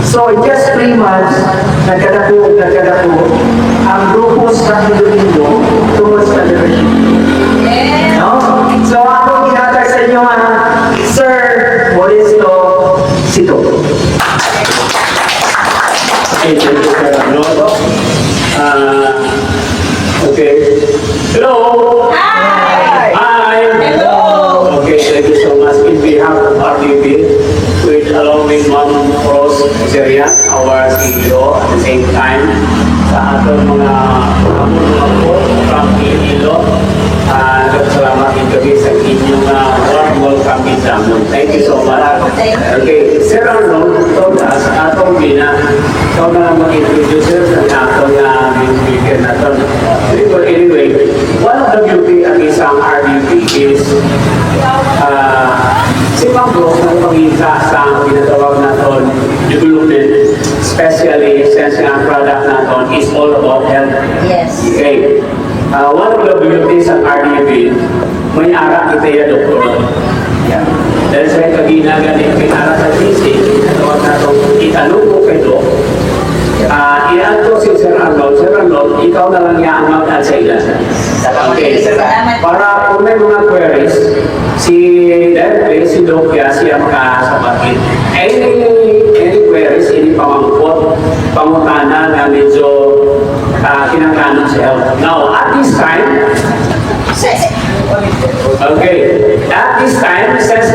So, in just 3 months, nagkadako, ang grupos ng Indo-Indo tungkol sa leadership. No? So, ako ginatag sa inyo, Sir Modesto Sito. Okay, thank you, Sir Arnoldo. Okay. Hello. Hi! Hi. Hello! Okay, thank you so much. In behalf of RDB, with along with Ma'am Rose Serian, our CEO, at the same time, sa atong mga from Iloilo, nagpasalamat din kami sa inyong warm welcome example. Thank you so much. Okay, Sir Arnold told us, atong bina, ikaw na lang mag-introducer sa atong main speaker na ito. Anyway, one of the beauty ang isang RDP is si Ma'am Rose na pag-isa sa pinatawag natin development, especially since ang product natin is all about health. Yes. Okay. One of the beauties ng RDP, may ara kita ya doktor. Yeah. Dahil sa kagina ganit pinara sa GC, pinatawag natin itanong ko kay Dok. Iyan ko si Sir Arnold. Sir Arnold, ikaw na lang yan mag-add sa ilan. Okay. Para kung may mga queries, si Derek, si Doc, siya makasabatin. Any queries, any pamangkot, pangutana na medyo kinakanon sa health. Now, at this time, since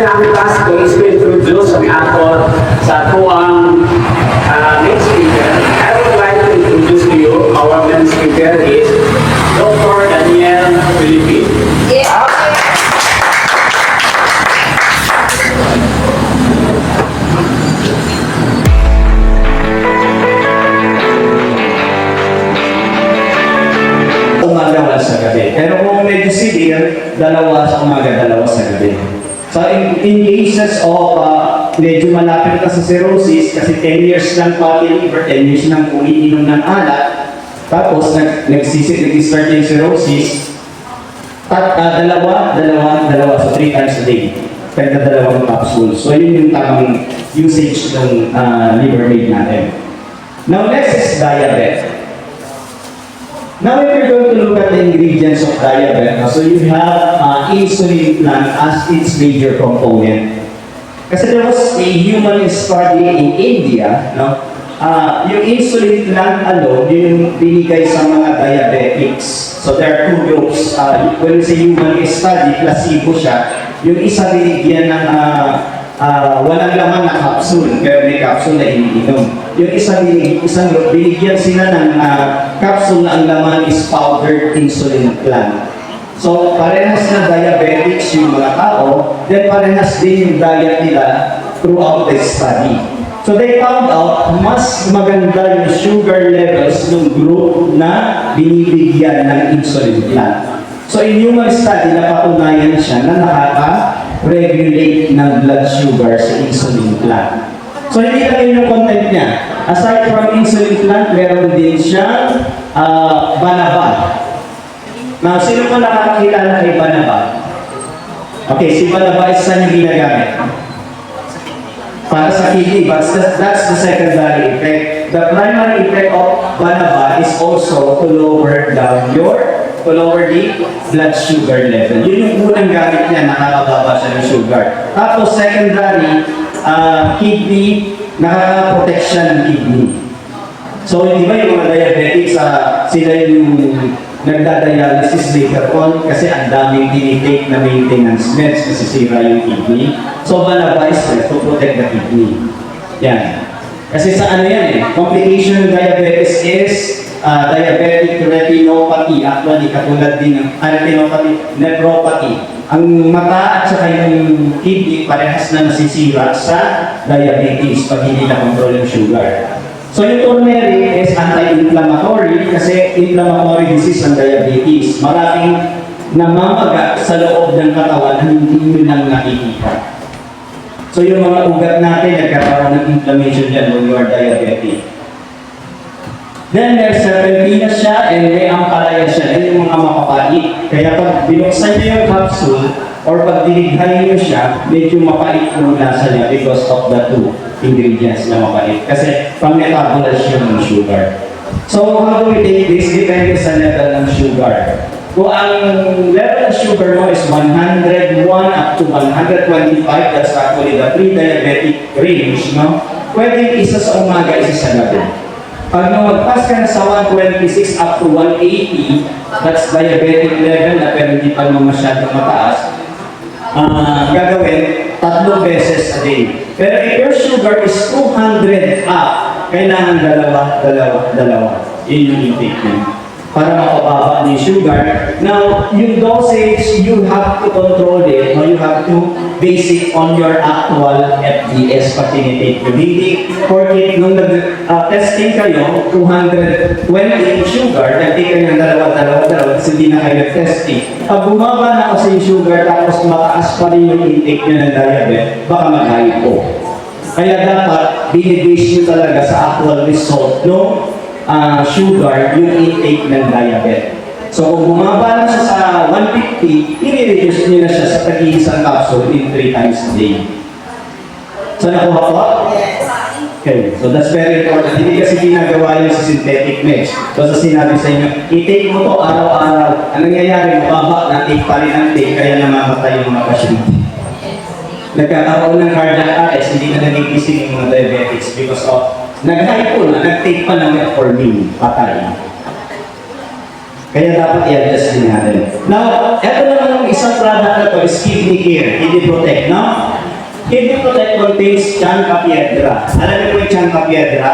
na ang task ko is to introduce ang ato sa tuwang next speaker, I would like to introduce to you our main speaker is Dr. Daniel Philippine. Yeah. Umaga wala sa gabi. Pero kung medyo severe, dalawa sa umaga, dalawa sa gabi. So in cases of medyo malapit ka sa cirrhosis, kasi 10 years lang fatty liver, 10 years lang umiinom ng alak, tapos nag-start yung cirrhosis, dalawa, so 3 times a day. Kaya dalawang capsules. So yun yung tamang usage ng liver aid natin. Now next is diabetes. Now, if you're going to look at the ingredients of diabetes, so you have insulin plant as its major component. Kasi there was a human study in India, no? Yung insulin plant alone, yun yung binigay sa mga diabetics. So there are 2 groups. When we say human study, placebo siya. Yung isa binigyan ng walang laman na capsule, pero may capsule na iniinom. Yung isang group, binigyan sila ng capsule na ang laman is powdered insulin plant. So, parehas na diabetics yung mga tao, then parehas din yung diet nila throughout the study. So, they found out mas maganda yung sugar levels ng group na binibigyan ng insulin plant. So, in human study, napatunayan siya na nakaka-regulate ng blood sugar sa insulin plant. So, hindi lang yung content niya. Aside from insulin plant, meron din siyang Banaba. Now, sino ko nakakilala kay Banaba? Okay, si Banaba is saan yung ginagamit? Para sa kidney, but that's the secondary effect. The primary effect of Banaba is also to lower the blood sugar level. Yun yung unang gamit niya, nakakababa siya ng sugar. Tapos secondary, kidney, nakaka-protect siya ng kidney. So, di ba yung mga diabetics, sila yung nagda-dialysis later on kasi ang daming tinitake na maintenance meds kasi sira yung kidney. So, Banaba is to protect the kidney. Yan. Kasi sa ano yan complication ng diabetes is diabetic retinopathy. Actually, katulad din ng retinopathy, nephropathy. Ang mata at saka yung kidney parehas na nasisira sa diabetes pag hindi na-control yung sugar. So yung turmeric is anti-inflammatory kasi inflammatory disease ng diabetes. Maraming namamaga sa loob ng katawan na hindi mo lang nakikita. So yung mga ugat natin nagkakaroon ng inflammation dyan when you are diabetic. Then there's serpentina siya and may ampalaya siya. Yan yung mga mapapait. Kaya pag binuksan niyo yung capsule, or pag dinighay nyo siya, medyo mapait yung lasa niya because of the two ingredients na mapait. Kasi pang-metabolize yung sugar. So, how do we take this? Depende sa level ng sugar. Kung ang level ng sugar mo is 101 up to 125, that's actually the pre-diabetic range, no? Pwede isa sa umaga, isa sa gabi. Pag lumagpas ka na sa 126 up to 180, that's diabetic level na pero hindi pa naman masyadong mataas, gagawin 3 beses a day. Pero if your sugar is 200 up, kailangan dalawa. Yun yung intake nyo. Para makababa yung sugar. Now, yung dosage, you have to control it, or you have to base it on your actual FDS pag tinitake nyo. Hindi, porque nung nag-testing kayo, 220 yung sugar, nag-take kayo ng dalawa, kasi hindi na kayo nag-testing. Pag bumaba na kasi yung sugar, tapos mataas pa rin yung intake nyo ng diabetes, baka mag-hypo. Kaya dapat, binibase nyo talaga sa actual result, no? Sugar, yung intake ng diabetes. So kung bumaba na siya sa 150, i-reduce niyo na siya sa tag-iisang capsule in 3 times a day. So nakuha po? Okay, so that's very important. Hindi kasi ginagawa yun sa synthetic mix. So sa sinabi sa inyo, i-take mo to araw-araw. Ang nangyayari, mababa na take pa rin ang take, kaya namamatay yung mga pasyente. Nagkakaroon ng cardiac arrest, hindi na nagigising yung mga diabetics because of nag-hypo na, nag-take pa ng metformin, patay. Kaya dapat i-adjust din natin. Now, eto naman yung isang product na to is Kidney Care, Kidney Protect, no? Kidney Protect contains Chancapiedra. Alam niyo po yung Chancapiedra?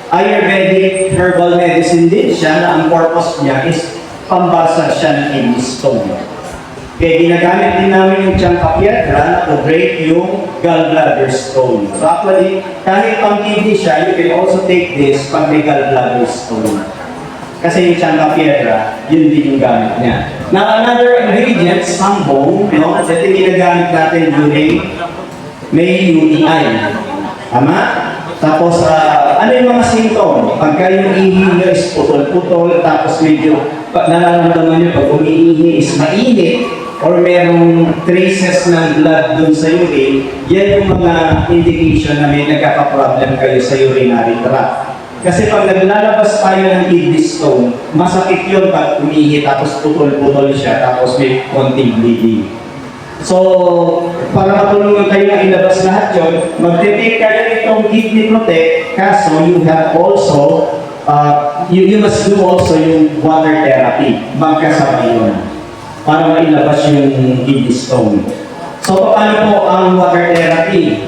Ayurvedic herbal medicine din siya na ang purpose niya is pambasag siya ng kidney stone. Kaya ginagamit din namin yung Chancapiedra to break yung gallbladder stone. So actually, kahit pang kidney siya, you can also take this pag may gallbladder stone. Kasi yung Chancapiedra, yun din yung gamit niya. Now another ingredient, sambong, no? Ito yung ginagamit natin during may UTI. Tama? Tapos, ano yung mga symptom? Pagka yung ihi nyo is putol-putol, tapos medyo nararamdaman nyo pag umiihi is mainit, or merong traces ng blood dun sa urine, yan yung mga indication na may nagkaka-problem kayo sa urinary tract. Kasi pag naglalabas tayo ng kidney stone, masakit yun pag umihi tapos putol-putol siya tapos may konting bleeding. So, para matulungan kayo na ilabas lahat yun, magte-take kayo itong Kidney Protect, kaso you have also, you must do also yung water therapy, magkasabay yun, para mailabas yung kidney stone. So, paano po ang water therapy?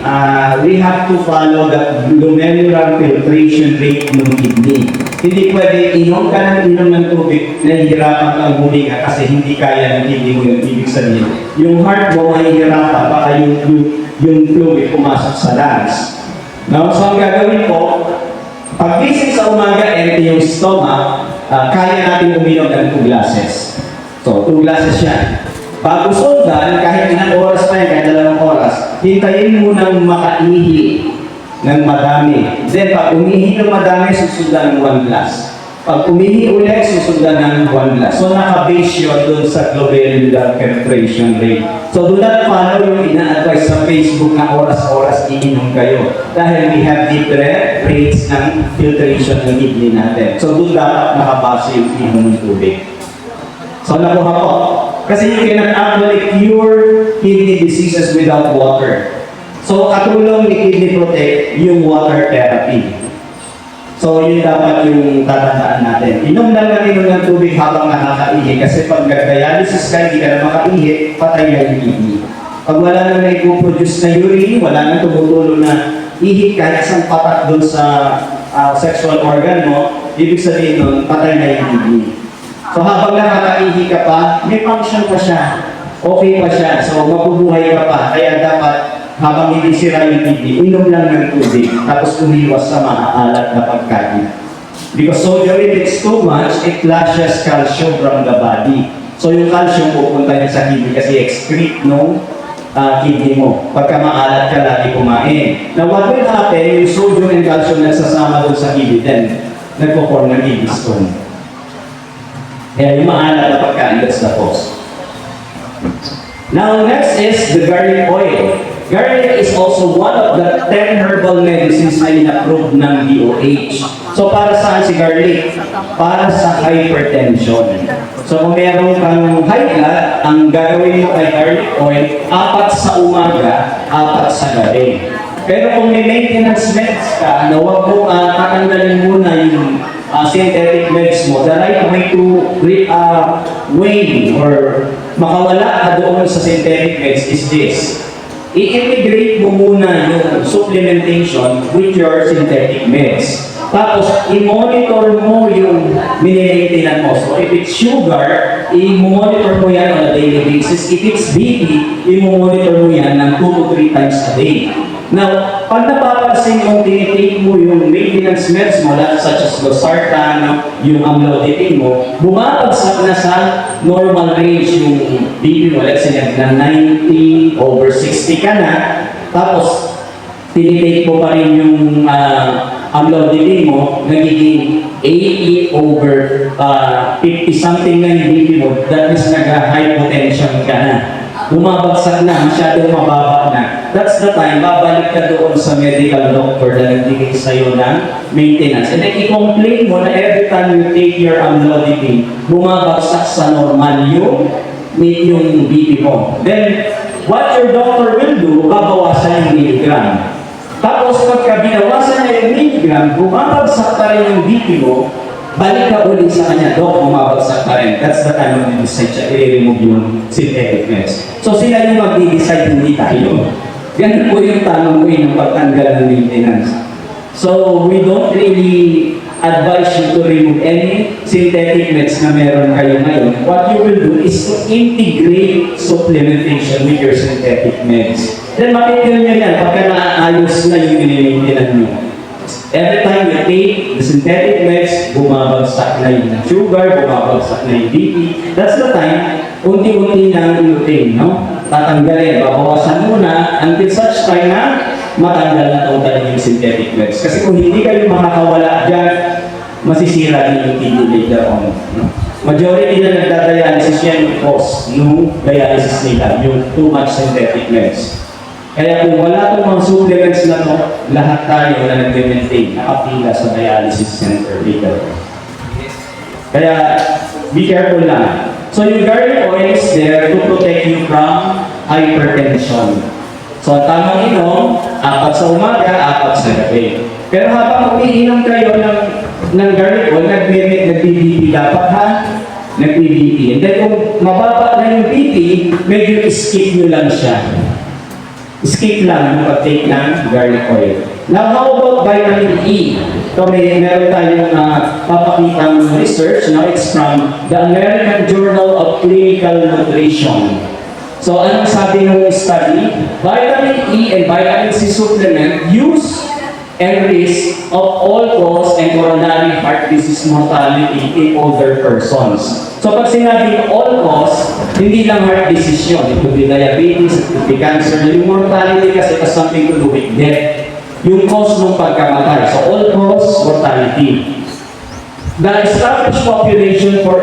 We have to follow the glomerular filtration rate ng kidney. Hindi pwede inom ka ng tubig, nahihirapan kang huminga kasi hindi kaya ng kidney mo yung ibig sabihin. Yung heart mo mahihirapan, baka yung fluid pumasok sa lungs. Now, so ang gagawin po, pag-gising sa umaga, empty yung stomach, kaya natin uminom ng 2 glasses. So, 2 glasses yan. Bago sundan, kahit ilang oras pa yan, kahit 2 oras, hintayin mo nang makaihi ng madami. Then, pag umihi ng madami, susundan ng 1 glass. Pag umihi ulit, susundan ng 1 glass. So, naka-base yun doon sa glomerular filtration rate. So, do not follow yung ina-advise sa Facebook na oras-oras iinom kayo. Dahil we have different rates ng filtration ng kidney natin. So, doon dapat nakabase yung inom ng tubig. So, nakuha po. Kasi you cannot actually cure kidney diseases without water. So, katulong ni Kidney Protect yung water therapy. So, yun dapat yung tatandaan natin. Inom lang na inom ng tubig habang nakakaihi. Kasi pag nag-dialysis ka, hindi ka na makaihi, patay na yung kidney. Pag wala na naipuproduce na urine, wala na tumutulong na ihi kahit isang patak doon sa sexual organ mo, ibig sabihin nun, patay na yung kidney. So habang nakakaihi ka pa, may function pa siya. Okay pa siya. So mabubuhay ka pa. Kaya dapat habang hindi sira yung kidney, inom lang ng tubig. Tapos umiwas sa maaalat na pagkain. Because sodium if it's too much, it flushes calcium from the body. So yung calcium pupunta niya sa kidney kasi excrete no kidney mo. Pagka maalat ka lagi kumain. Now what will happen, yung sodium and calcium nagsasama doon sa kidney, then nagpo-form ng kidney stone. Kaya yung maalat na pagkain, that's the cause. Now, next is the garlic oil. Garlic is also one of the 10 herbal medicines na in-approve ng DOH. So, para saan si garlic? Para sa hypertension. So, kung meron kang high blood, ang gagawin mo kay garlic oil, 4 sa umaga, 4 sa gabi. Pero kung may maintenance meds ka, na huwag mo tatanggalin muna yung synthetic meds mo, the right way to wane or makawala ka doon sa synthetic meds is this. I-integrate mo muna yung supplementation with your synthetic meds. Tapos, i-monitor mo yung minimaintain mo. So, if it's sugar, i-monitor mo yan on a daily basis. If it's BP, i-monitor mo yan ng 2 to 3 times a day. Now, pag napapansin mong tinitake mo yung maintenance meds mo, such as losartan, yung amlodipine mo, bumabagsak na sa normal range yung BP mo. Let's say, na 90 over 60 ka na, tapos, tinitake mo pa rin yung amlodipine mo, nagiging 80 over 50 something na yung BP mo, that is nag-hypotension ka na. Bumabagsak na, masyadong mababa na. That's the time, babalik ka doon sa medical doctor na nagbigay sa'yo ng maintenance. And then i-complain mo na every time you take your amlodipine, bumabagsak sa normal yung BP mo. Then, what your doctor will do, babawasan yung milligram. Tapos pagka binawasan na yung milligram, bumabagsak pa rin yung BP mo, balik ka ulit sa kanya, Dok, bumabagsak pa rin. That's the time when you decide siya i-remove yung synthetic meds. So sila yung mag-decide, hindi tayo. Ganun po yung tamang way ng pagtanggal ng maintenance. So we don't really advise you to remove any synthetic meds na meron kayo ngayon. What you will do is to integrate supplementation with your synthetic meds. Then makikita nyo yan pagka naayos na yung minimaintinan nyo. Every time you take the synthetic meds, bumabagsak na yung sugar, bumabagsak na yung BP. That's the time, unti-unti na inutin, no? Tatanggalin, babawasan muna until such time na matanggal na totally yung synthetic meds. Kasi kung hindi kayo makakawala dyan, masisira din yung kidney later on. No? Majority na nagdadialysis yan yung cause ng dialysis nila, yung too much synthetic meds. Kaya kung wala itong mga supplements na to, lahat tayo na nag-maintain, nakapila sa dialysis center later. Kaya, be careful lang. So yung garlic oil is there to protect you from hypertension. So ang tamang inom, 4 sa umaga, 4 sa gabi. Pero habang umiinom kayo ng garlic oil, nag-BP dapat ha? Nag-BP. And then kung mababa na yung BP, medyo skip nyo lang siya. Skip lang yung pag-take ng garlic oil. Now, how about vitamin E? So, meron tayong papakitang research. Now, it's from the American Journal of Clinical Nutrition. So, anong sabi ng study? Vitamin E and vitamin C supplement use and risk of all-cause and coronary heart disease mortality in older persons. So pag sinabing all-cause, hindi lang heart disease yun. It could be diabetes, it could be cancer. Yung mortality kasi has something to do with death. Yung cause ng pagkamatay. So all-cause mortality. The established population for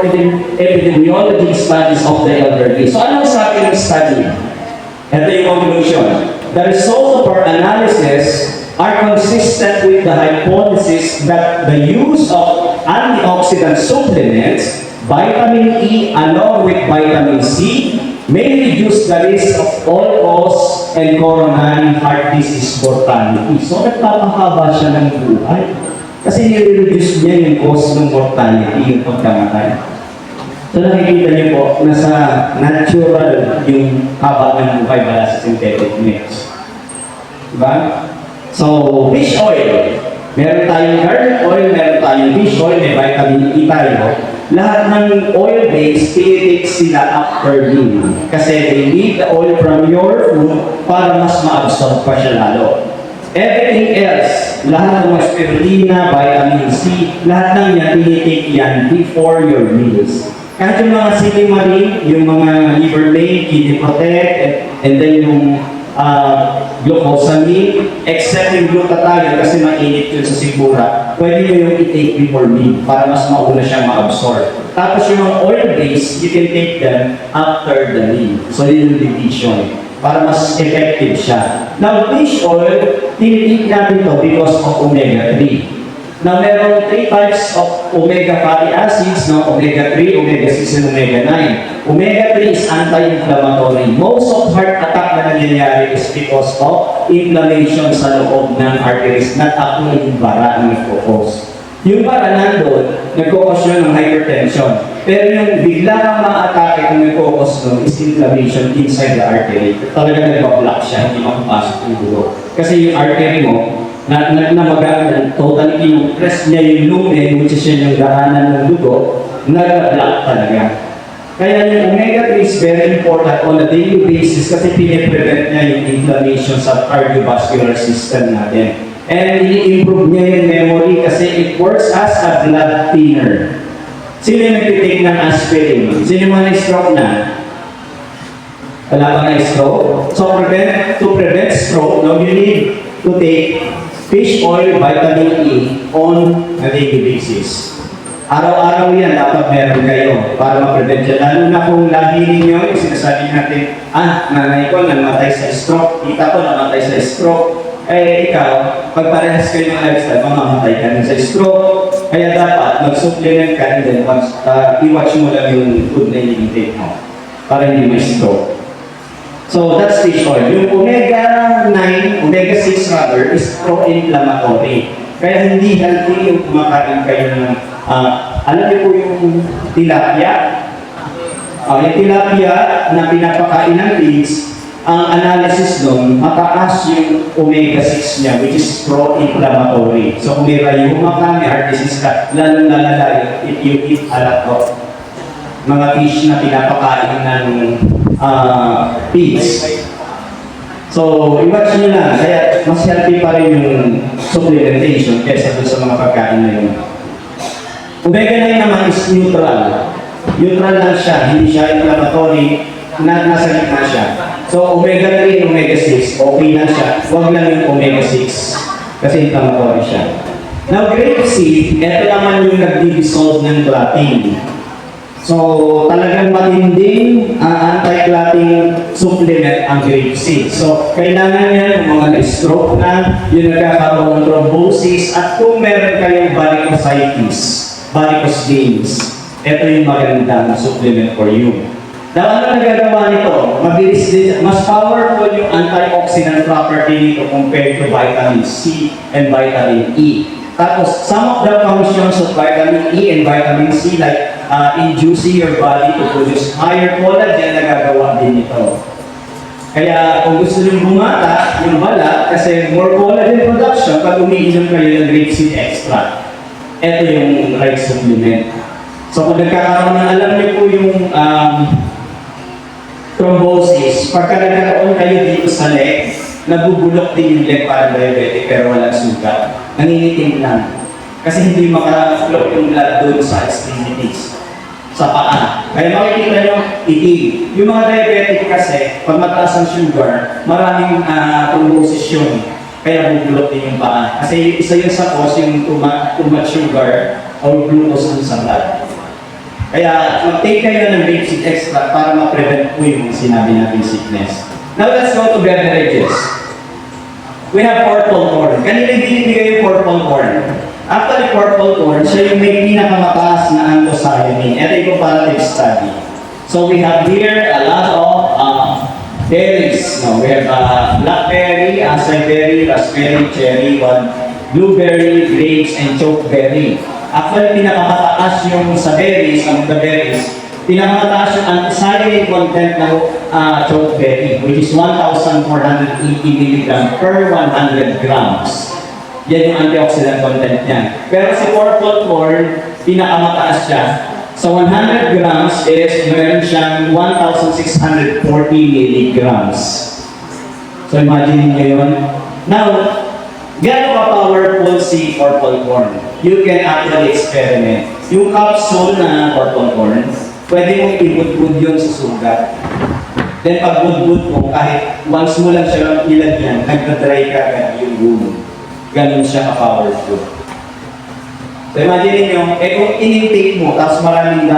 epidemiology studies of the elderly. So anong sabi ng study? Ito yung conclusion. The results of our analysis are consistent with the hypothesis that the use of antioxidant supplements, vitamin E along with vitamin C, may reduce the risk of all-cause and coronary heart disease mortality. So, nagpapahaba siya ng buhay. Kasi nire-reduce niya yung cause ng mortality, yung pagkamatay. So, nakikita niyo po, nasa natural yung haba ng buhay bala sa synthetic mix. Diba? So, fish oil. Meron tayong garlic oil, meron tayong fish oil, may vitamin E tayo. Lahat ng oil-based, tinitik sila after meal. Kasi they need the oil from your food para mas ma-absorb pa siya lalo. Everything else, lahat ng spirulina, vitamin C, lahat ng yan, tinitik yan before your meals. Kahit yung mga silimarin, yung mga liver lane, kidney protect, and then yung glucosamine, except yung glutathione kasi mainit yun sa sigura, pwede nyo yung i-take before meal para mas mauna siyang ma-absorb. Tapos yung mga oil-based, you can take them after the meal. So yun yung division. Para mas effective siya. Now, fish oil, tinitake natin to because of omega-3. Now, meron 3 types of omega fatty acids, no? Omega-3, omega-6, and omega-9. Omega-3 is anti-inflammatory. Most of heart attack na nangyayari is because of inflammation sa loob ng arteries, not actually yung bara ang nagkukos. Yung bara nandun, nagkukos yun ng hypertension. Pero yung bigla kang ma-atake ang nagkukos nun is inflammation inside the artery. Talaga nagpa-block siya, hindi makapasok yung dugo. Kasi yung artery mo, na magagamit, totally pinupress niya yung lumen, which is yung daanan ng dugo, nag-block talaga. Kaya yung omega-3 is very important on a daily basis kasi piniprevent niya yung inflammation sa cardiovascular system natin. And i-improve niya yung memory kasi it works as a blood thinner. Sino yung nagtitake ng aspirin? Sino yung mga na-stroke na? Wala ba na-stroke? So to prevent stroke, no, you need to take fish oil, vitamin E on a daily basis. Araw-araw yan, dapat meron kayo para ma-prevent yan. Lalo na kung lagi ninyo, yung sinasabi natin, nanay ko namatay sa stroke, tita ko namatay sa stroke, ikaw, pag parehas kayo ng lifestyle, mamamatay ka rin sa stroke. Kaya dapat mag-supplement ka and then i-watch mo lang yung food na i-intake mo para hindi may stroke. So that's fish oil. Yung omega-9, omega-6 rather, is pro-inflammatory. Kaya hindi healthy yung kumakain kayo ng, alam niyo po yung tilapia? Yung tilapia na pinapakain ng pigs, ang analysis doon, mataas yung omega-6 niya, which is pro-inflammatory. So kung may rayuma ka, may heart disease ka, lalong-lalala if you eat a lot of mga fish na pinapakain ng pigs. So, i-watch nyo lang, kaya mas healthy pa rin yung supplementation kesa doon sa mga pagkain na yun. Omega-9 naman is neutral. Neutral lang siya, hindi siya inflammatory, nasa gitna siya. So, omega-3 and omega-6, okay na siya. Huwag lang yung omega-6 kasi inflammatory siya. Now, grapeseed, ito naman yung nag-dissolve ng clotting. So, talagang matinding anti-clotting supplement ang grapeseed. So, kailangan yan yung mga na-stroke na, yung nagkakaroon ng thrombosis, at kung meron kayong varicositis, varicose veins, ito yung magandang supplement for you. Now, ano nagagawa nito? Mabilis din, mas powerful yung antioxidant property nito compared to vitamin C and vitamin E. Tapos, some of the functions of vitamin E and vitamin C like inducing your body to produce higher collagen, nagagawa din ito. Kaya kung gusto nyo bumata, yung balat, kasi more collagen production pag umiinom kayo ng grapeseed extract. Ito yung right supplement. So kung nagkakaroon ng, alam niyo po yung thrombosis, pagka nagkaroon kayo dito sa leg, nabubulok din yung leg para diabetic pero walang sugat. Nangingitim lang. Kasi hindi makaflow yung blood doon sa extremities, sa paa. Kaya makikita nyo, itig. Yung mga diabetic kasi, pag mataas ang sugar, maraming thrombosis yun. Kaya bubulok din yung paa. Kasi isa yun sa cause yung too much sugar or glucose sa blood. Kaya mag-take kayo ng grapeseed extract para ma-prevent po yung sinabi natin sickness. Now let's go to beverages. We have purple corn. Kanina binibigay yung purple corn. Actually, purple corn, siya yung may pinakamataas na anthocyanin. Ito yung comparative study. So we have here a lot of berries. No, we have blackberry, acai berry, raspberry, cherry, blueberry, grapes, and chokeberry. Actually, pinakamataas yung sa berries, among the berries, pinakamataas yung anthocyanin content ng chokeberry, which is 1,480 mg per 100 grams. Yan yung antioxidant content niya. Pero si purple corn, pinakamataas siya. So 100 grams is meron siyang 1,640 milligrams. So imagine niyo yun. Now, gano'n ka-powerful si purple corn? You can actually experiment. Yung capsule na purple corn, pwede mong ibudbud yun sa sugat. Then pag budbud mo, kahit once mo lang siya nilagyan, nagdadry ka agad yung wound. Ganun siya ka-powerful. So imagine nyo, kung in-intake mo, tapos maraming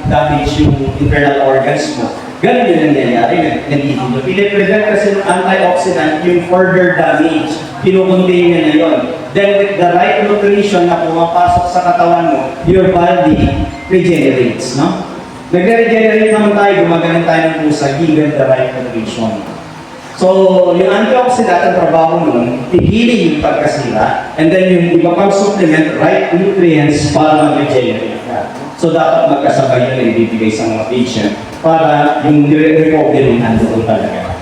damage yung internal organs mo, ganun yun ang nangyayari, nag-i-develop. Piniprevent kasi ng antioxidant yung further damage, kinukontain niya na yun. Then with the right nutrition na pumapasok sa katawan mo, your body regenerates, no? Nagre-regenerate naman tayo, gumagaling tayo ng pusa, given the right nutrition. So, yung antioxidant, ang trabaho nun, pigilin yung pagkasira, and then yung iba pang supplement, right nutrients para mag-regenerate ka. So, dapat magkasabay yun na ibibigay sa mga patient para yung recovery nandoon talaga.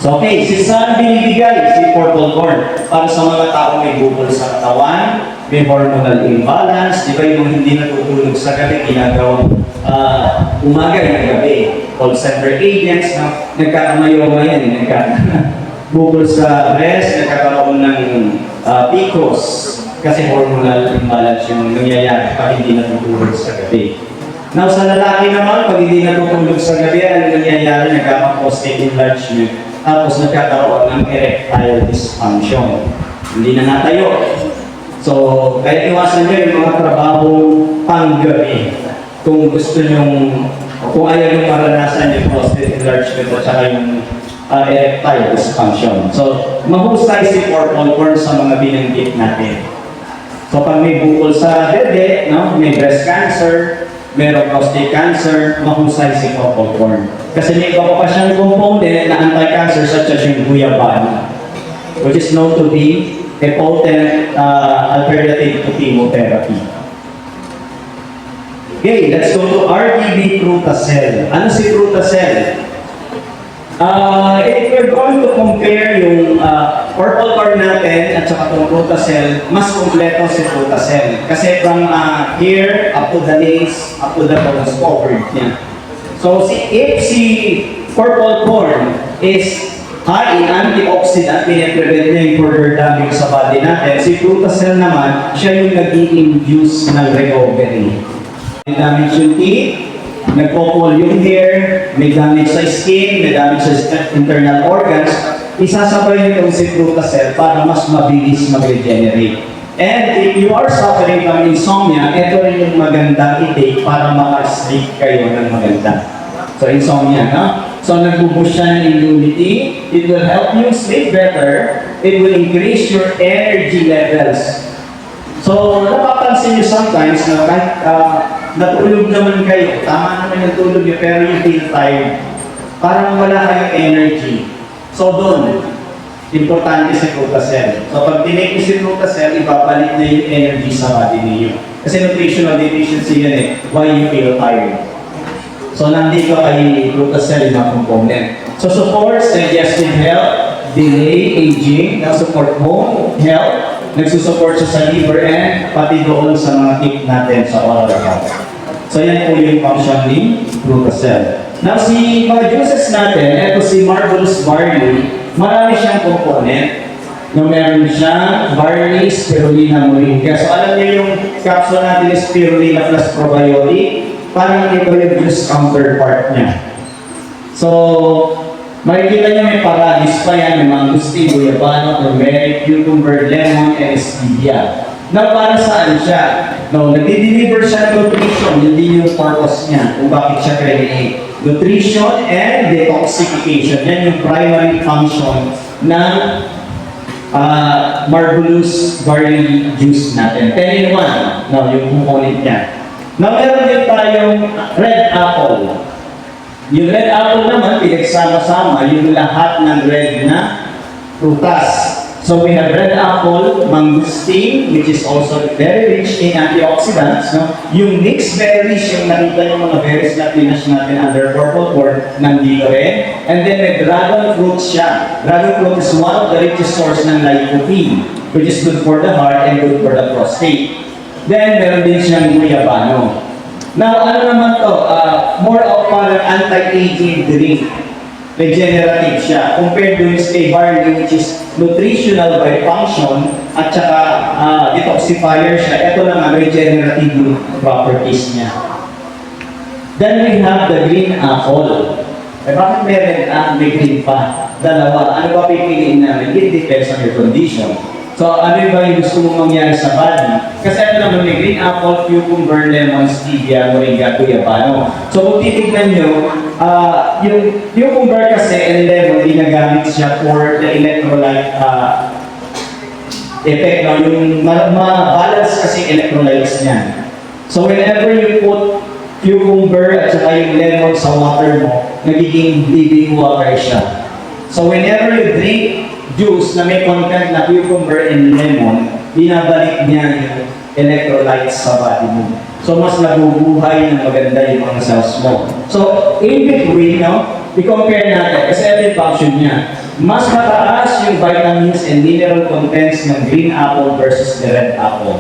So, okay, si saan binibigay si purple corn? Para sa mga tao may bukol sa katawan, may hormonal imbalance, di ba yung hindi natutulog sa gabi, ginagawang umaga ng gabi. Call center agents, no? Nagkakamayoma yan, bukol sa breast, nagkakaroon ng PCOS kasi hormonal imbalance yung nangyayari pag hindi natutulog sa gabi. Now, sa lalaki naman, pag hindi natutulog sa gabi, ano nangyayari? Nagkaka-prostate enlargement, tapos nagkakaroon ng erectile dysfunction. Hindi na natayo. So, kaya iwasan nyo yung mga trabaho pang-gabi. Kung gusto nyong, kung ayaw yung maranasan yung prostate enlargement at saka yung erectile dysfunction. So, mahusay si purple corn sa mga binanggit natin. So, pag may bukol sa dede, no? May breast cancer, mayroong prostate cancer, mahusay si purple corn. Kasi may iba pa siyang component na anti-cancer such as yung guyabano, which is known to be a potent alternative to chemotherapy. Okay, let's go to RDB Frutacel. Ano si Frutacel? If we're going to compare yung purple corn natin at saka itong Frutacel, mas kompleto si Frutacel. Kasi from here up to the legs, up to the bones covered niya. So if si purple corn is high in antioxidant, piniprevent niya yung further damage sa body natin. Si Frutacel naman, siya yung nag-i-induce ng recovery. May damage yung teeth, nagpo-fall yung hair, may damage sa skin, may damage sa internal organs, isasabay nyo itong si Frutacel para mas mabilis mag-regenerate. And if you are suffering from insomnia, ito rin yung magandang i-take para maka-sleep kayo ng maganda. So insomnia, no? So nag-boost siya ng immunity, it will help you sleep better, it will increase your energy levels. So napapansin nyo sometimes na kahit natulog naman kayo, tama naman yung tulog nyo, pero you feel tired. Parang wala kayong energy. So doon, importante si Frutacel. So pag tinake nyo si Frutacel, ibabalik na yung energy sa body niyo. Kasi nutritional deficiency yan eh, why you feel tired. So nandito kay Frutacel yung mga component. So supports digestive health, delay aging, support bone health, nagsusupport siya sa liver and pati doon sa mga tip natin sa oral health. So yan po yung function ni Frutacel. Now si mga juices natin, ito si Marvelous Barley, marami siyang component. No, meron siyang barley, spirulina, moringa. So alam niyo yung capsule natin is spirulina plus probiotic, parang ito yung juice counterpart niya. So, makikita niyo may paradis pa yan, may mangustin, guyabano, turmeric, cucumber, lemon, and stevia. Now, para saan siya? No, nagdi-deliver siya ng nutrition, hindi yung purpose niya, kung bakit siya create. Nutrition and detoxification. Yan yung primary function ng Marvelous Barley Juice natin. 10 in 1, no, yung component niya. Now, meron din tayong red apple. Yung red apple naman, pinagsama-sama yung lahat ng red na prutas. So we have red apple, mangosteen, which is also very rich in antioxidants. No? Yung mixed berries, yung nakita yung mga berries na pinash natin under purple corn, nandito rin. And then may dragon fruit siya. Dragon fruit is one of the richest source ng lycopene, which is good for the heart and good for the prostate. Then meron din siyang guyabano. Now, ano naman to? More of parang anti-aging drink. Regenerative siya. Compared to yung stay barley, which is nutritional by function, at saka detoxifier siya. Ito naman, regenerative yung properties niya. Then we have the green apple. Eh, bakit may red at may green pa? Dalawa. Ano ba pipiliin namin? It depends on your condition. So, ano ba yung gusto mong mangyari sa body? Kasi ito naman may green apple, cucumber, lemon, stevia, moringa, guyabano. So, kung titignan nyo, yung cucumber kasi and lemon, ginagamit siya for the electrolyte effect. No? Yung ma-balance kasi electrolytes niyan. So, whenever you put cucumber at saka yung lemon sa water mo, nagiging living water siya. So, whenever you drink juice na may content na cucumber and lemon, binabalik niya yung electrolytes sa body mo. So, mas nabubuhay ng maganda yung mga cells mo. So, in between, no, i-compare natin, kasi ito yung function niya. Mas mataas yung vitamins and mineral contents ng green apple versus the red apple.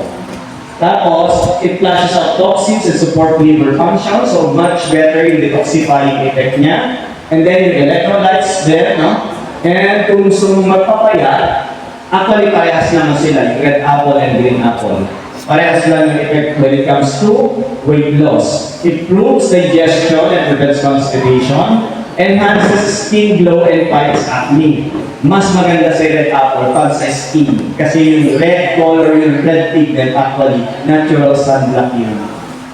Tapos, it flushes out toxins and support liver function, so much better yung detoxifying effect niya. And then yung electrolytes there, no? And kung gusto mong magpapayat, actually parehas naman sila, yung red apple and green apple. Parehas lang yung effect when it comes to weight loss. It improves digestion and prevents constipation, enhances skin glow and fights acne. Mas maganda sa red apple pag sa skin. Kasi yung red color, yung red pigment, actually, natural sunblock yun.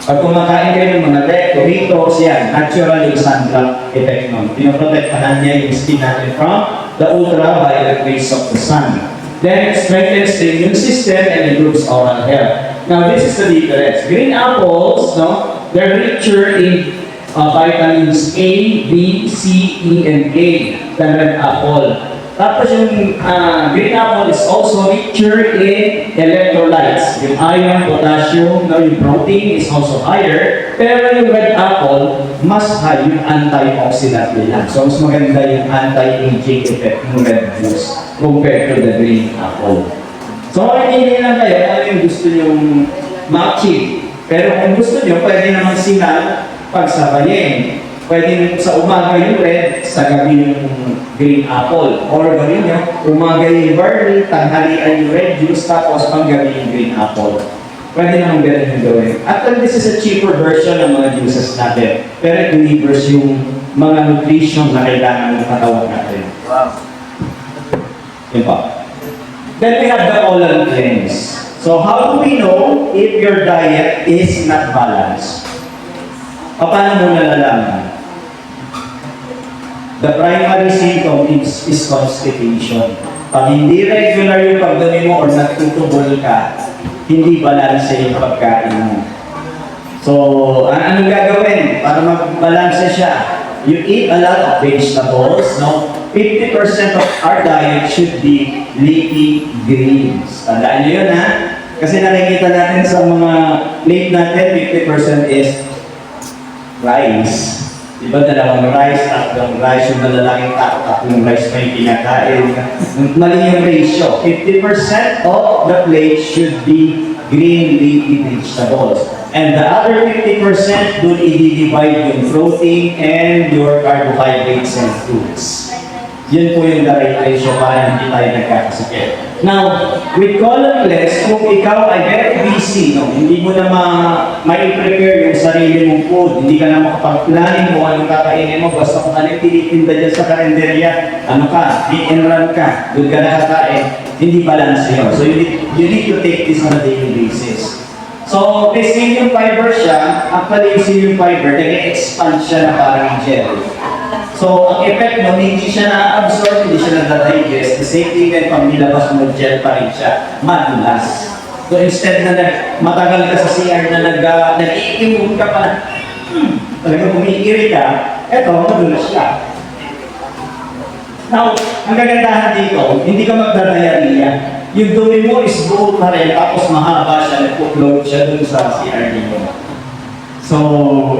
Pag kumakain kayo ng mga red tomatoes, yan, natural yung sunblock effect nun. Pinoprotektahan niya yung skin natin from the ultraviolet rays of the sun. Then, it strengthens the immune system and improves oral health. Now, this is the difference. Green apples, no, they're richer in vitamins A, B, C, E, and K than red apple. Tapos yung green apple is also richer in electrolytes. Yung iron, potassium, no, yung protein is also higher. Pero yung red apple, mas high yung antioxidant nila. So, mas maganda yung anti-aging effect ng red juice compared to the green apple. So, hindi lang kayo ano yung gusto nyong ma-achieve. Pero kung gusto nyo, pwede naman sila pagsabayin. Pwede sa umaga yung red, sa gabi yung green apple. Or gawin nyo, umaga yung barley, tanghalian yung red juice, tapos panggabi yung green apple. Pwede naman ganun yung gawin. Actually, this is a cheaper version ng mga juices natin. Pero it delivers yung mga nutrition na kailangan ng katawan natin. Wow. Yun pa. Then we have the colon cleanse. So how do we know if your diet is not balanced? Paano mo nalalaman? The primary symptom is constipation. Pag hindi regular yung pagdami mo or nagtutubol ka, hindi balanse yung pagkain mo. So, anong gagawin para mag-balanse siya? You eat a lot of vegetables, no? 50% of our diet should be leafy greens. Tandaan niyo yun, ha? Kasi nakikita natin sa mga plate natin, 50% is rice. Diba dalawang rice, tatlong rice, yung malalaking tatlong rice pa yung kinakain. Mali yung ratio. 50% of the plate should be green leafy vegetables. And the other 50% dun i-divide yung protein and your carbohydrates and foods. Yun po yung the right ratio para hindi tayo nagkakasakit. Now, with colon cleanse, kung ikaw ay very busy, no, hindi mo na ma-prepare yung sarili mong food, hindi ka na makapag-planning mo anong kakainin mo, basta kung ano yung tinitinda dyan sa karinderya, ano ka, eat and run ka, doon ka nakakain, hindi balance yun. So you need to take this on a daily basis. So, may psyllium fiber siya, actually yung psyllium fiber, nag-expand siya na parang gel. So, ang effect mo, hindi siya na-absorb, hindi siya na-digest. The same thing din, pag nilabas mo, gel pa rin siya. Madulas. So, instead na matagal ka sa CR na nag-iimog ka pa na, talagang umiiri ka, eto, madulas siya. Now, ang kagandahan dito, hindi ka magdadayariya. Yung dumi mo is buo pa rin, tapos mahaba siya, nag-upload siya dun sa CR mo. So,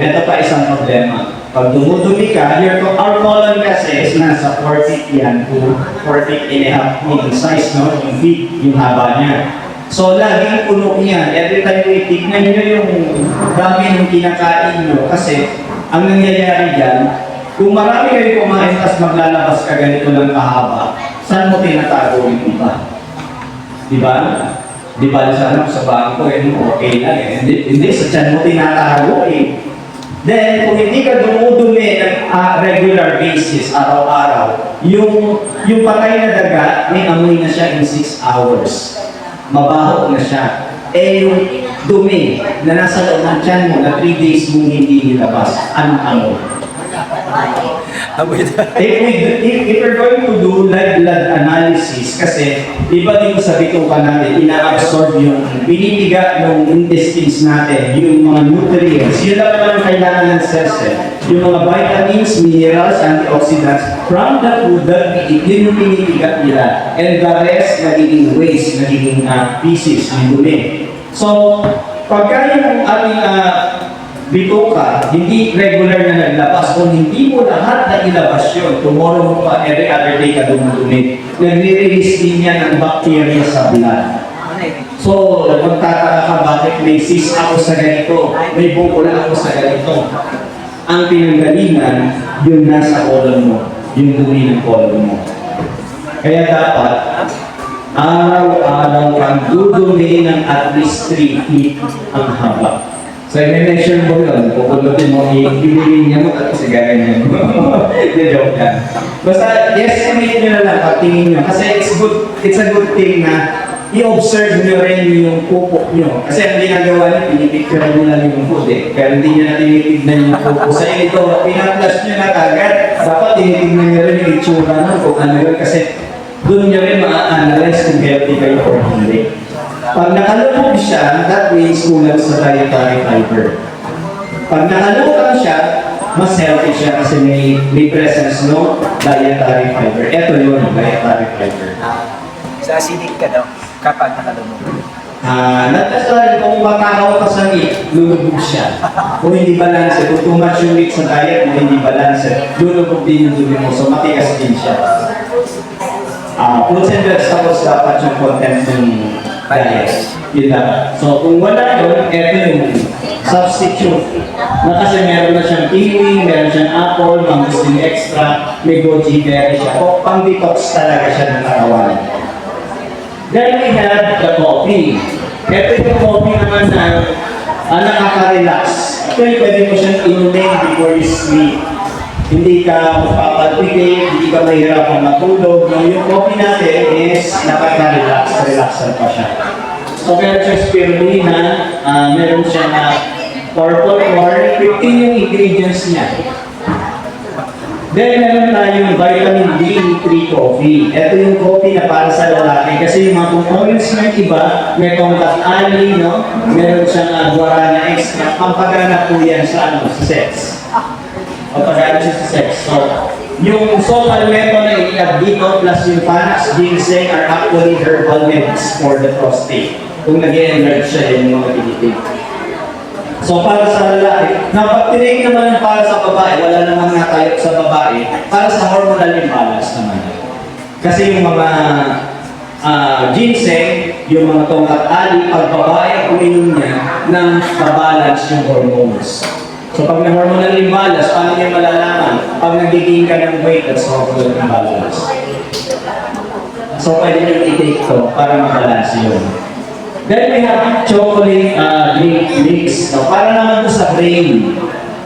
eto pa isang problema. Pag dumudumi ka, our colon kasi is nasa 40 yan to 40 and a half in size, no? Yung feet, yung haba niya. So, laging puno yan. Every time we tignan nyo yung dami ng kinakain nyo. Kasi, ang nangyayari dyan, kung marami kayo kumain tapos maglalabas ka ganito ng kahaba, saan mo tinatago yung iba? Diba? Di ba sa bangko, okay lang eh. Hindi, sa tiyan mo tinatago eh. Then, kung hindi ka dumudumi ng regular basis, araw-araw, yung patay na daga, may amoy na siya in 6 hours. Mabaho na siya. Eh, yung dumi na nasa loob ng tiyan mo na 3 days mong hindi nilabas, anong amoy? If you're going to do live blood analysis, kasi di ba dito sa bituka natin, ina-absorb yung binibiga ng intestines natin, yung mga nutrients, yun lang naman kailangan ng cells yung mga vitamins, minerals, antioxidants from the food that we eat, yun yung binibiga nila. And the rest, nagiging waste, nagiging pieces, yung dumi. So, pagka yung ating bituka, hindi regular na naglabas, kung hindi mo lahat na ilabas yun, tomorrow mo pa, every other day ka dumudumi, nagre-release din yan ng bacteria sa blood. So, magtataka ka bakit may cyst ako sa ganito, may bukula ako sa ganito. Ang pinanggalingan, yung nasa colon mo, yung dumi ng colon mo. Kaya dapat, araw-araw kang dudumi ng at least 3 feet ang haba. So, i-measure mo yun, pupundutin mo, ibigin niya mo, at sigara niya mo. Joke lang. Basta, i-estimate nyo na lang, patingin nyo. Kasi it's a good thing na i-observe nyo rin yung pupo nyo. Kasi ang ginagawa nyo, pinipicture nyo lang yung food eh. Pero hindi nyo na tinitignan yung pupo. Sa ito, pinaplas nyo na kagad. Dapat tinitignan nyo rin yung itsura nun kung ano yun. Kasi doon nyo rin ma-analyze kung healthy kayo or hindi. Pag nakalubog siya, that means kulang sa dietary fiber. Pag nakalubog siya, mas healthy siya kasi may presence no dietary fiber. Ito yun, dietary fiber. Sa acidic ka daw, kapag nakalumog. Nagkasal kung makakaw ka sa meat, lulubog siya. Kung hindi balance, kung too much yung meat sa diet, kung hindi balance, lulubog din yung dumi mo. So matigas din siya. Fruits and vegetables dapat yung content ng diet. Yun lang. So kung wala yun, ito yung substitute. Na kasi meron na siyang kiwi, meron siyang apple, mangustin extra, may goji berry siya. O pang-detox talaga siya ng katawan. Then we have the coffee. Ito yung coffee naman na nakaka-relax. Actually, pwede mo siyang inumin before you sleep. Hindi ka magpapalpitate, hindi ka mahirapang matulog. Yung coffee natin is nakaka-relax. Relaxan pa siya. So, meron siyang spirulina, meron siyang purple corn, 15 yung ingredients niya. Then, meron tayong vitamin D3 coffee. Ito yung coffee na para sa lalaki. Kasi yung mga components ng iba, may tongkat ali, no? Meron siyang guarana extra. Pampagana po yan sa sex. Pampagana siya sa sex. So, yung solar metal na i-add dito plus yung panax ginseng are actually herbal meds for the prostate. Kung nag-e-emerge siya yung mga tinitig. So para sa lalaki, napag-tinake naman yung para sa babae, wala namang natayok sa babae, para sa hormonal imbalance naman. Kasi yung mga ginseng, yung mga tongkat ali, pag babae ang uminom niya, nang mabalance yung hormones. So pag may hormonal imbalance, paano niya malalaman? Pag nagiging ka ng weight, that's hormonal imbalance. So pwede niyo i-take to para mabalance yun. Then we have chocolate drink mix. No? Para naman to sa brain.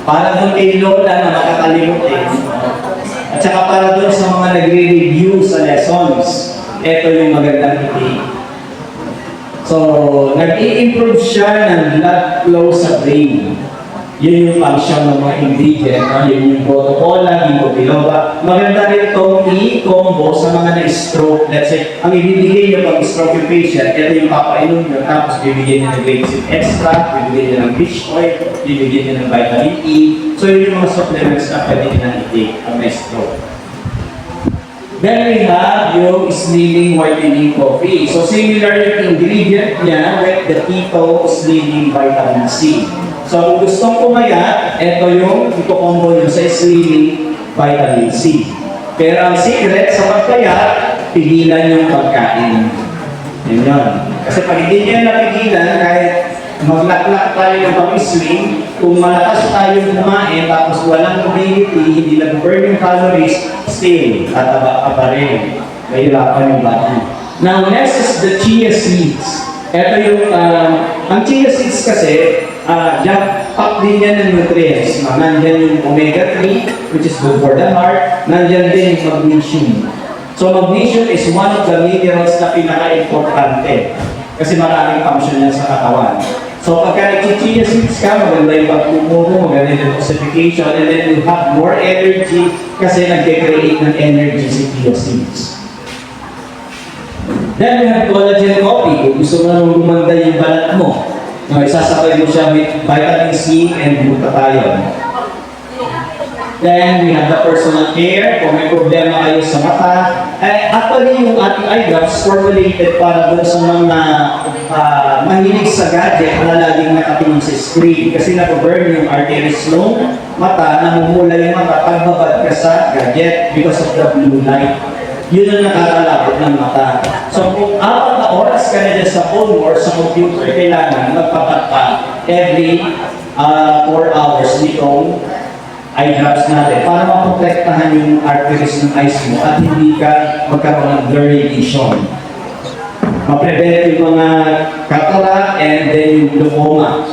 Para doon kay Lola na makakalimutin. At saka para doon sa mga nagre-review sa lessons. Ito yung magandang i-take. So, nag-i-improve siya ng blood flow sa brain. Yun yung function ng mga ingredient. No? Yun yung protocola, ginkgo biloba. Maganda rin itong i-combo sa mga na-stroke. Let's say, ang ibibigay nyo pag stroke yung patient, ito yung papainom nyo, tapos bibigyan nyo ng grapeseed extract, bibigyan nyo ng fish oil, bibigyan nyo ng vitamin E. So yun yung mga supplements na pwede nyo i-take ang na-stroke. Then we have yung slimming whitening coffee. So similar yung ingredient niya with the keto slimming vitamin C. So kung gustong pumayat, ito yung ito-combo nyo sa slimming vitamin C. Pero ang secret sa pagpayat, pigilan yung pagkain. Yun yun. Kasi pag hindi nyo napigilan, kahit maglaklak tayo ng pag-slim, kung malakas tayo kumain, tapos walang mobility, hindi nag-burn yung calories, still, tataba ka pa rin. Mahirapan yung body. Now, next is the chia seeds. Ito yung, ang chia seeds kasi, pack din yan ng nutrients. Nandyan yung omega-3, which is good for the heart. Nandyan din yung magnesium. So magnesium is one of the minerals na pinaka-importante kasi maraming function yan sa katawan. So pagka nag-chia seeds ka, maganda yung pagkumo mo, maganda yung detoxification, and then you have more energy kasi nag-create ng energy si chia seeds. Then we have collagen coffee. Kung gusto mo nang gumanda yung balat mo, no, isasabay mo siya with vitamin C and glutathione. Then we have the personal care. Kung may problema kayo sa mata, actually yung ating eye drops formulated para doon sa mga mahilig sa gadget na laging nakatingin sa screen kasi napaburn yung arteries ng mata, namumula yung mata pagbabad ka sa gadget because of the blue light. Yun ang nakakalabot ng mata. So kung 4 na oras ka na dyan sa phone or sa computer, kailangan magpapat ka every 4 hours nitong eye drops natin para maprotektahan yung arteries ng eyes mo at hindi ka magkaroon ng blurry vision. Ma-prevent yung mga cataract and then yung glaucoma.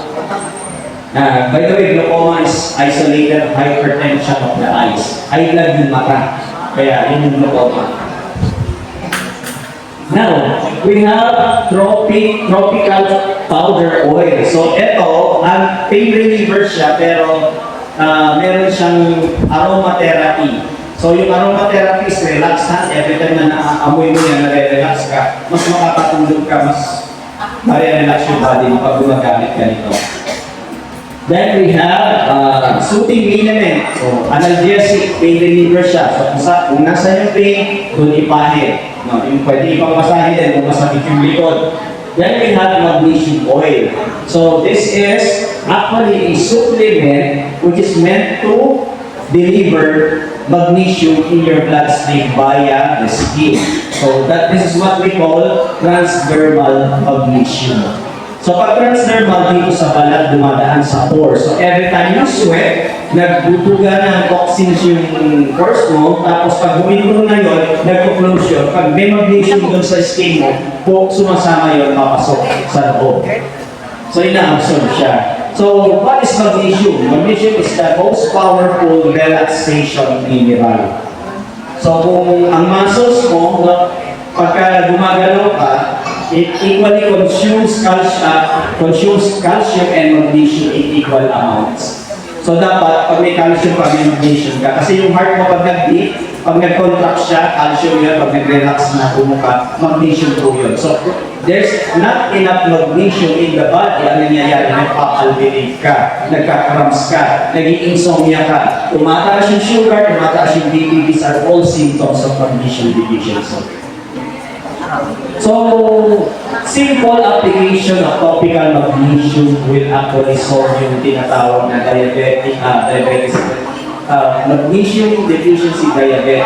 By the way, glaucoma is isolated hypertension of the eyes. Eye lag yung mata. Kaya yun yung glaucoma. Now, we have tropical powder oil. So ito, ang pain reliever siya pero meron siyang aromatherapy. So yung aromatherapy is relaxant. Every time na naaamoy mo yan, nare-relax ka, mas makakatulog ka, mas mare-relax yung body mo pag gumagamit ka nito. Then we have soothing liniment. So analgesic, pain reliever siya. So kung nasa yung pain, doon ipahid. No, yung pwede ipang masahe din kung masakit yung likod. Then we have magnesium oil. So this is actually a supplement which is meant to deliver magnesium in your bloodstream via the skin. So this is what we call transdermal magnesium. So pag transdermal dito sa balat dumadaan sa pores. So every time you sweat, nagbubuga ng toxins yung pores mo, tapos pag humintong na yun, nagpo-close yun. Pag may magnesium doon sa skin mo, sumasama yun, papasok sa loob. So ina-absorb siya. So what is magnesium? Magnesium is the most powerful relaxation mineral. So kung ang muscles mo, pagka gumagalaw ka, it equally consumes calcium and magnesium in equal amounts. So dapat, pag may calcium pa, may magnesium ka. Kasi yung heart mo pag nag-beat, pag nag-contract siya, calcium yun, pag nag-relax na ka, magnesium po yun. So there's not enough magnesium in the body. Ang nangyayari, nagpapalpinate ka, nagka-cramps ka, nag-insomnia ka, tumataas yung sugar, tumataas yung BP. These are all symptoms of magnesium deficiency. So, simple application of topical magnesium will actually solve yung tinatawag na diabetes, magnesium deficiency diabetic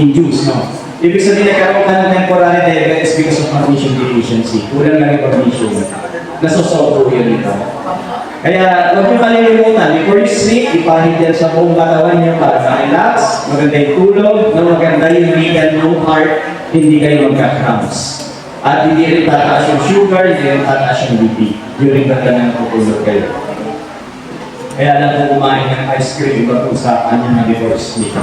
induced, no? Ibig sabihin nagkaroon ka ng temporary diabetes because of magnesium deficiency. Kulang lang yung magnesium. Nasosolve po yun ito. Kaya, huwag niyo kalilimutan, before you sleep, ipahid yan sa buong katawan niyo para ma-relax, maganda yung tulog, maganda yung vegan, no heart, hindi kayo magka-cramps. At hindi rin tataas yung sugar, hindi rin tataas yung BP during the time na tutulog kayo. Kaya lang kung kumain ng ice cream, pag-usapan niyo na before sleep.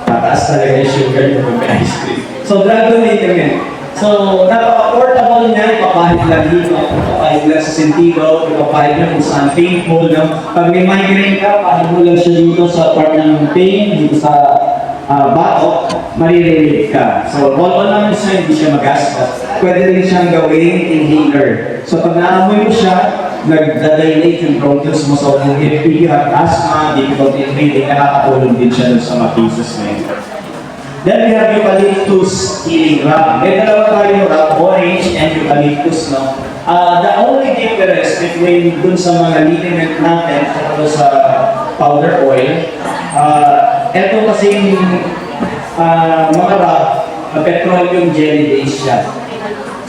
Tataas talaga yung sugar yung pag-ice cream. So, dragon later yan. So, napaka-portable niya, ipapahid lang dito, ipapahid lang sa sentido, ipapahid lang kung saan painful. No? Pag may migraine ka, pahid mo lang siya dito sa part ng pain, dito sa batok, marirelieve ka. So, roll-on naman siya, hindi siya magastos. Pwede rin siyang gawing inhaler. So, pag naamoy mo siya, nagdadilate yung bronchus mo. So, if you have asthma, difficulty in breathing, nakakatulong din siya sa mga cases na yun. Then we have eucalyptus healing rub. May dalawa tayo rub, orange and eucalyptus, no? The only difference between dun sa mga liniment natin at sa powder oil, ito kasing mga rub, petroleum jelly base siya.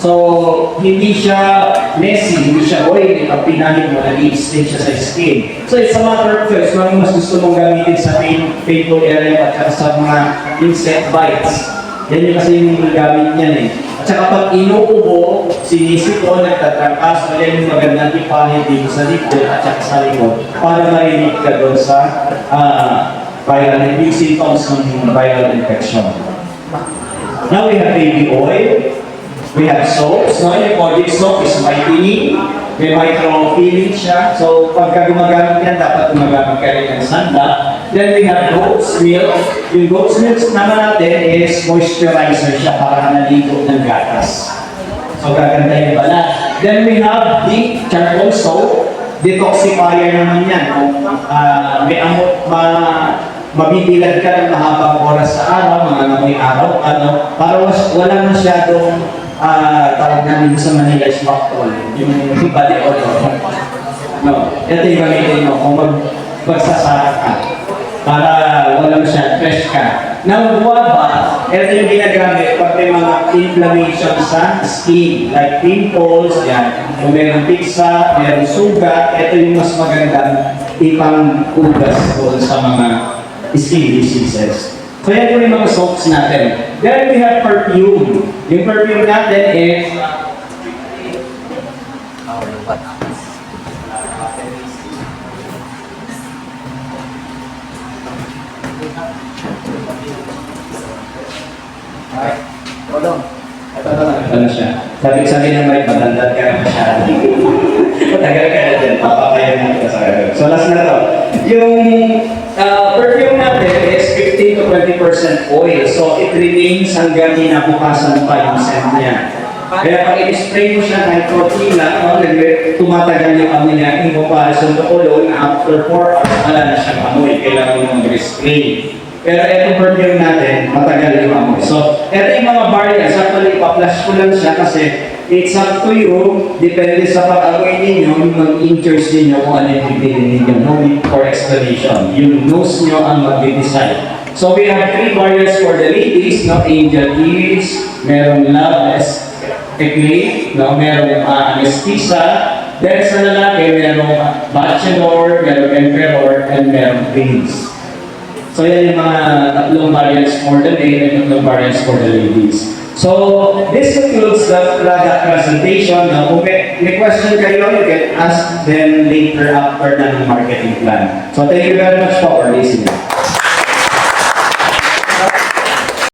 So, hindi siya messy, hindi siya oily. Pag pinahid mo, nag-i-stay siya sa skin. So, it's a matter of choice. Kung mas gusto mong gamitin sa painful area at sa mga insect bites. Yan yung kasi yung gamit niyan eh. At saka pag inuubo, sinisip ko, nagtatrangkas, so yan yung magandang ipahid dito sa likod at saka sa likod para marinig ka doon sa viral yung symptoms ng viral infection. Now we have baby oil, we have soaps, no? Yung Kojic soap is whitening, may microfilling siya, so pagka gumagamit yan, dapat gumagamit ka rin ng sanda. Then we have goat's milk. Yung goat's milk naman natin is moisturizer siya para naligo ng gatas. So gaganda yung balat. Then we have the charcoal soap. Detoxifier naman yan. Kung may amot, mabibilad ka ng mahabang oras sa araw, mga namoy araw, para wala masyadong tawag namin sa Manila is factol, yung body odor. No, ito yung gamitin mo kung magsasara ka para wala masyadong fresh ka. Now, guava, ito yung ginagamit pag may mga inflammation sa skin, like pimples, yan. Kung mayroong pizza, mayroong sugat, ito yung mas magandang ipang-ugas sa mga skin diseases. So yan yung mga soaps natin. Then we have perfume. Yung perfume natin is ano siya? Sabi ng may matandad ka na masyado. Matagal ka na dyan, papakayan mo kita sa gano'n. So last na to. Yung perfume natin is 15 to 20% oil. So it remains hanggang inabukasan pa yung scent niya. Kaya pag i-spray mo siya kahit konti lang, tumatagal yung amoy niya. In comparison to cologne, after 4 hours, wala na siyang amoy. Kailangan mo mag-spray. Pero itong perfume natin, matagal yung amoy. So, ito yung mga variants. Actually, ipa-flash ko lang siya kasi it's up to you. Depende sa pag-amoy ninyo, yung mag-interest ninyo kung ano yung pipili ninyo. No need for explanation. Yung nose nyo ang mag-decide. So, we have 3 variants for the ladies. No? Angel Ears, merong Love Eclate, no? Merong Anesthesia. Then sa lalaki, merong Bachelor, merong Emperor, and merong Prince. So yan yung mga tatlong variants for the men and tatlong variants for the ladies. So this concludes the product presentation. Now, kung may question kayo, you can ask them later after ng marketing plan. So thank you very much for listening.